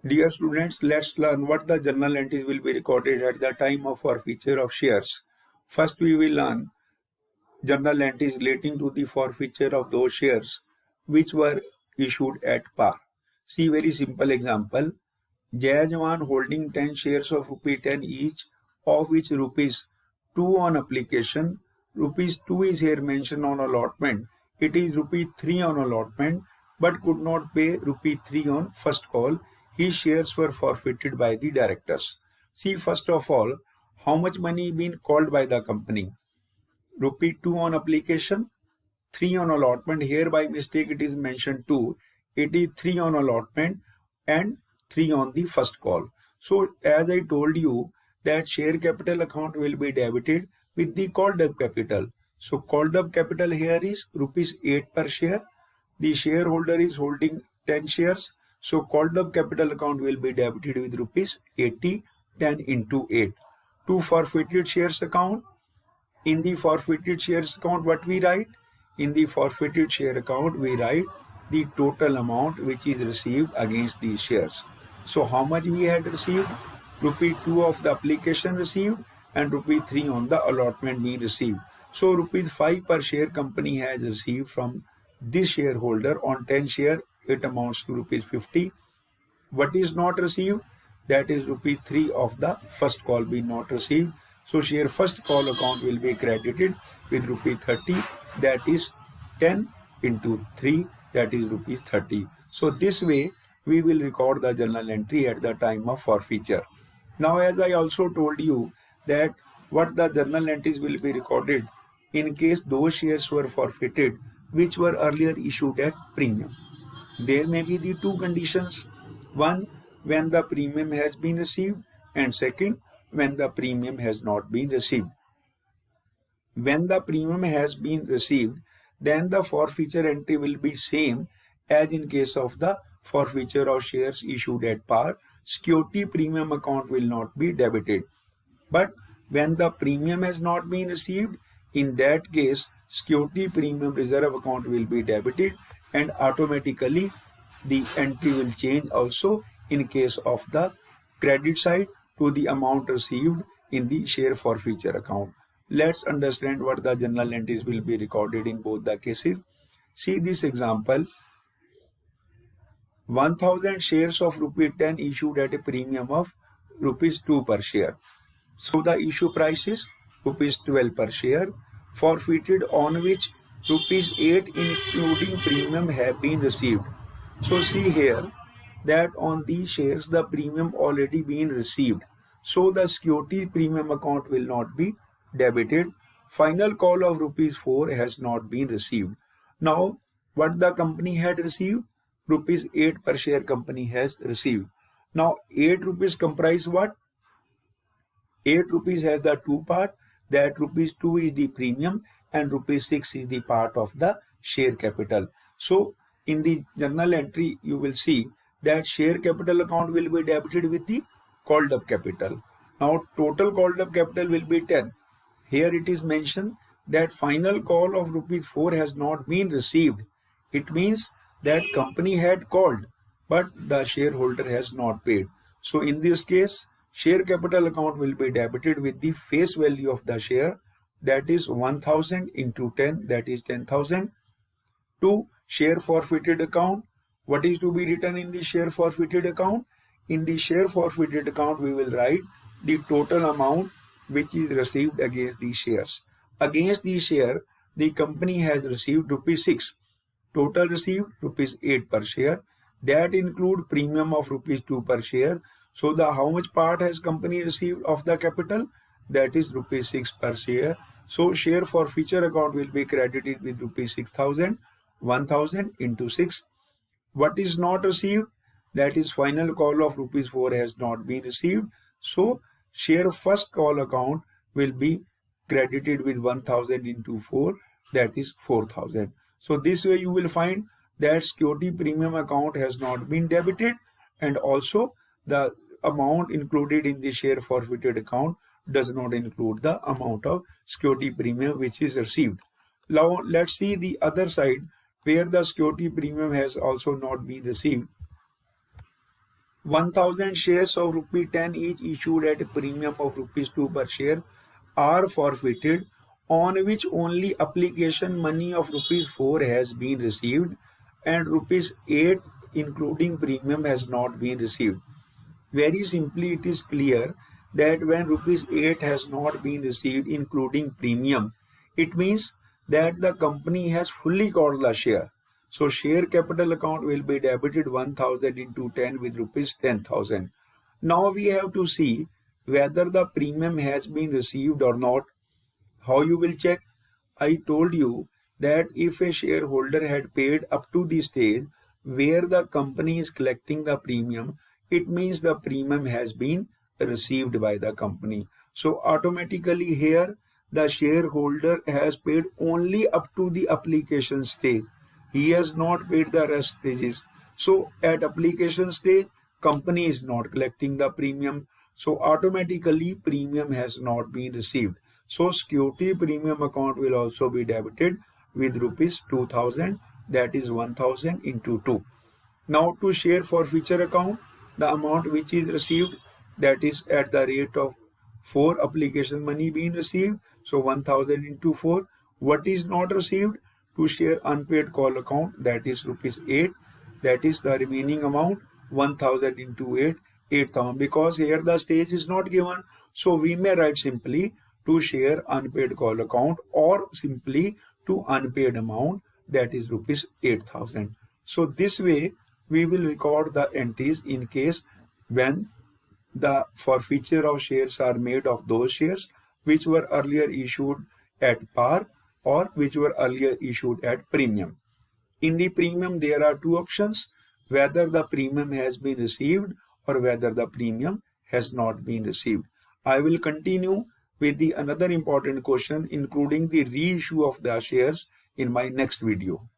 Dear students, let's learn what the journal entries will be recorded at the time of forfeiture of shares. First, we will learn journal entries relating to the forfeiture of those shares which were issued at par. See very simple example. Jai Jawan holding 10 shares of ₹10 each, of which ₹2 on application, ₹2 is here mentioned on allotment. It is ₹3 on allotment, but could not pay ₹3 on first call. His shares were forfeited by the directors. See first of all, how much money been called by the company. ₹2 on application, 3 on allotment. Here by mistake it is mentioned 2. It is 3 on allotment and 3 on the first call. So as I told you that share capital account will be debited with the called up capital. So called up capital here is ₹8 per share. The shareholder is holding 10 shares. So called up capital account will be debited with ₹80, 10 into 8. To forfeited shares account. In the forfeited shares account, what we write? In the forfeited share account, we write the total amount which is received against these shares. So how much we had received? ₹2 of the application received and ₹3 on the allotment being received. So ₹5 per share company has received from this shareholder on 10 share. It amounts to ₹50. What is not received? That is ₹3 of the first call being not received. So share first call account will be credited with ₹30. That is 10 into 3. That is ₹30. So this way we will record the journal entry at the time of forfeiture. Now as I also told you that what the journal entries will be recorded in case those shares were forfeited which were earlier issued at premium. There may be the two conditions. One, when the premium has been received, and second, when the premium has not been received. When the premium has been received, then the forfeiture entry will be same as in case of the forfeiture of shares issued at par. Security premium account will not be debited. But when the premium has not been received, in that case, security premium reserve account will be debited and automatically the entry will change also in case of the credit side to the amount received in the share forfeiture account. Let's understand what the journal entries will be recorded in both the cases. See this example. 1000 shares of ₹10 issued at a premium of ₹2 per share. So the issue price is ₹12 per share, forfeited on which ₹8 including premium have been received. So see here that on these shares the premium already been received. So the security premium account will not be debited. Final call of ₹4 has not been received. Now what the company had received? ₹8 per share company has received. Now 8 rupees comprise what? 8 rupees has the two part, that ₹2 is the premium and ₹6 is the part of the share capital. So in the journal entry you will see that share capital account will be debited with the called up capital. Now total called up capital will be 10. Here it is mentioned that final call of ₹4 has not been received. It means that company had called but the shareholder has not paid. So in this case, share capital account will be debited with the face value of the share, that is 1000 into 10, that is 10,000. To share forfeited account, what is to be written in the share forfeited account? In the share forfeited account we will write the total amount which is received against these shares. Against these share the company has received ₹6. Total received ₹8 per share. That include premium of ₹2 per share. So the how much part has company received of the capital? That is ₹6 per share. So share forfeiture account will be credited with ₹6,000. 1000 into 6. What is not received? That is final call of ₹4 has not been received. So share first call account will be credited with 1000 into 4, that is 4000. So this way you will find that security premium account has not been debited and also the amount included in the share forfeited account does not include the amount of security premium which is received. Now let's see the other side where the security premium has also not been received. 1000 shares of rupee 10 each issued at a premium of rupees 2 per share are forfeited, on which only application money of rupees 4 has been received and rupees 8 including premium has not been received. Very simply, it is clear that when rupees 8 has not been received including premium, it means that the company has fully got the share. So share capital account will be debited 1000 into 10 with rupees 10,000. Now we have to see whether the premium has been received or not. How you will check? I told you that if a shareholder had paid up to the stage where the company is collecting the premium, it means the premium has been received by the company. So automatically here the shareholder has paid only up to the application stage. He has not paid the rest stages. So at application stage, company is not collecting the premium. So automatically premium has not been received. So security premium account will also be debited with rupees 2000, that is 1000 into 2. Now to share forfeiture account, the amount which is received, that is at the rate of 4 application money being received. So 1000 into 4. What is not received? To share unpaid call account, that is rupees 8. That is the remaining amount, 1000 into 8, 8000. Because here the stage is not given, so we may write simply to share unpaid call account or simply to unpaid amount, that is rupees 8000. So this way we will record the entries in case when the forfeiture of shares are made of those shares which were earlier issued at par or which were earlier issued at premium. In the premium, there are two options: whether the premium has been received or whether the premium has not been received. I will continue with the another important question, including the reissue of the shares, in my next video.